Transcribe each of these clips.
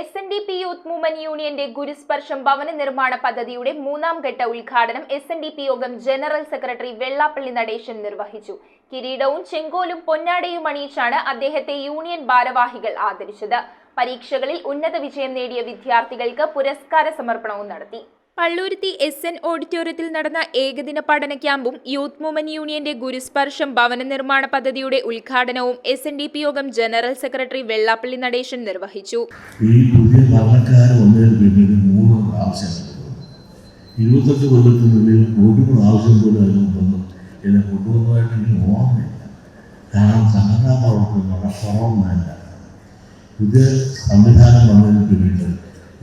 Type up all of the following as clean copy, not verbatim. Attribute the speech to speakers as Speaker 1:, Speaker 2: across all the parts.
Speaker 1: SNDP youth movement യൂണിയന്റെ ഗുരുസ്പർശം ഭവന നിർമ്മാണ പദ്ധതിയുടെ മൂന്നാം ഘട്ട ഉദ്ഘാടനം SNDP യോഗം ജനറൽ സെക്രട്ടറി വെള്ളാപ്പള്ളി നടേശൻ നിർവഹിച്ചു. കിരീടവും ചെങ്കോലും പൊന്നാടയും അണിയിച്ചാണ് അദ്ദേഹത്തെ യൂണിയൻ ഭാരവാഹികൾ ആദരിച്ചത്. പരീക്ഷകളിൽ ഉന്നത വിജയം നേടിയ വിദ്യാർത്ഥികൾക്ക് പുരസ്കാര സമർപ്പണവും നടത്തി. പള്ളൂരുത്തി SN ഓഡിറ്റോറിയത്തിൽ നടന്ന ഏകദിന പഠന ക്യാമ്പും യൂത്ത് മൂവ്മെന്റ് യൂണിയന്റെ ഗുരുസ്പർശം ഭവന നിർമ്മാണ പദ്ധതിയുടെ ഉദ്ഘാടനവും SNDP യോഗം ജനറൽ സെക്രട്ടറി വെള്ളാപ്പള്ളി നടേശൻ നിർവഹിച്ചു.
Speaker 2: ഈ പുതിയ ഭരണക്കാർ വന്നതിന് പിന്നീട് 3 പ്രാവശ്യങ്ങൾ 28 കൊല്ലത്തിനുള്ളിൽ 1 പ്രാവശ്യം പോലും അതിനൊന്നും എന്നെ കൊണ്ടുവന്നതായിട്ട് എനിക്ക് ഓർമ്മയില്ല. കാരണം സംഘടനാ പ്രവർത്തനം കുറവൊന്നുമല്ല. പുതിയ സംവിധാനം വന്നതിന് പിന്നീട്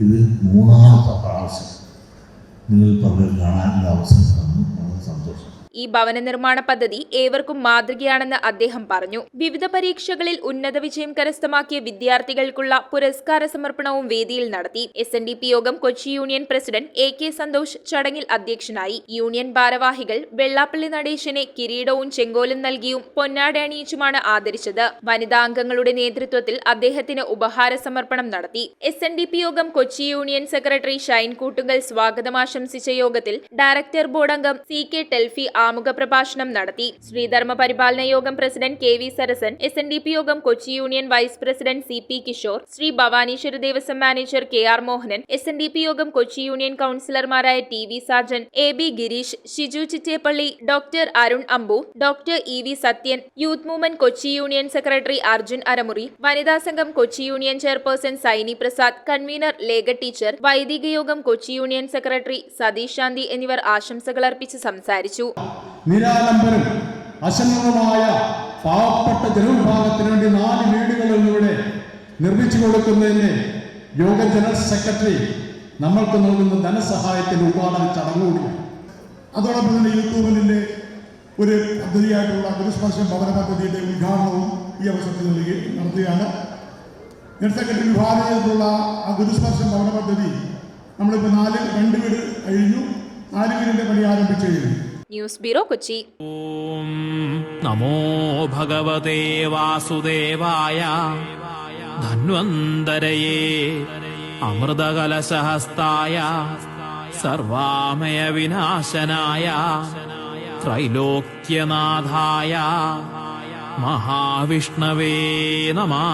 Speaker 2: ഇത് 3ാമത്തെ പ്രാവശ്യം നിങ്ങൾ പലരും കാണാനുള്ള അവസരം തന്നു. വളരെ സന്തോഷം.
Speaker 1: ഈ ഭവന നിർമ്മാണ പദ്ധതി ഏവർക്കും മാതൃകയാണെന്ന് അദ്ദേഹം പറഞ്ഞു. വിവിധ പരീക്ഷകളിൽ ഉന്നത വിജയം കരസ്ഥമാക്കിയ വിദ്യാർത്ഥികൾക്കുള്ള പുരസ്കാര സമർപ്പണവും വേദിയിൽ നടത്തി. SNDP യോഗം Kochi union president AK Santhosh ചടങ്ങിൽ അധ്യക്ഷനായി. യൂണിയൻ ഭാരവാഹികൾ വെള്ളാപ്പള്ളി നടേശനെ കിരീടവും ചെങ്കോലും നൽകിയും പൊന്നാട അണിയിച്ചുമാണ് ആദരിച്ചത്. വനിതാ അംഗങ്ങളുടെ നേതൃത്വത്തിൽ അദ്ദേഹത്തിന് ഉപഹാര സമർപ്പണം നടത്തി. SNDP യോഗം കൊച്ചി യൂണിയൻ സെക്രട്ടറി ഷൈൻ കൂട്ടുങ്കൽ സ്വാഗതം ആശംസിച്ച യോഗത്തിൽ ഡയറക്ടർ ബോർഡ് അംഗം CK ടെൽഫി ആമുഖ പ്രഭാഷണം നടത്തി. ശ്രീധർമ്മ പരിപാലന യോഗം പ്രസിഡന്റ് KV സരസൻ, SNDP യോഗം Kochi union vice president CP Kishore, Sree Bhavaneeswara Devaswom manager KR Mohanan, SNDP യോഗം കൊച്ചി യൂണിയൻ കൗൺസിലർമാരായ TV Sajan, AB Gireesh, Shiju Chittepally, doctor Arun Ambu, doctor EV Sathyan, youth movement Kochi union secretary Arjun Aramuri, Vanitha Sangham Kochi union chairperson Saini Prasad, convener Lekha teacher, Vaidika Yogam Kochi union secretary Satheesh Shanthi എന്നിവർ ആശംസകൾ അർപ്പിച്ച് സംസാരിച്ചു.
Speaker 3: നിരാലംബരും അശരണമായ പാവപ്പെട്ട ജനവിഭാഗത്തിന് വേണ്ടി 4 വീടുകളിലൂടെ നിർമ്മിച്ചു കൊടുക്കുന്നതിന് യോഗ ജനറൽ സെക്രട്ടറി നമ്മൾക്ക് നൽകുന്ന ധനസഹായത്തിന്റെ ഉദ്ഘാടന ചടങ്ങുകൂടിയാണ്. അതോടൊപ്പം തന്നെ യൂത്ത് മൂവ്മെന്റിന്റെ ഒരു പദ്ധതിയായിട്ടുള്ള ഗുരുസ്പർശം ഭവന പദ്ധതിയുടെ ഉദ്ഘാടനവും ഈ അവസരത്തിൽ നടത്തുകയാണ്. ജനറൽ സെക്രട്ടറി വിഭാവന ചെയ്തിട്ടുള്ള ആ ഗുരുസ്പർശം ഭവന പദ്ധതി നമ്മളിപ്പോൾ 2 വീട് കഴിഞ്ഞു. 4 വീടിന്റെ പണി ആരംഭിച്ചു കഴിഞ്ഞു.
Speaker 1: News bureau Kochi.
Speaker 4: ഓം നമോ ഭഗവതേ വാസുദേവായ ധന്വന്തരയേ അമൃതകലശഹസ്തായ സർവാമയ വിനാശനായ ത്രൈലോക്യനാഥായ മഹാവിഷ്ണവേ നമഃ.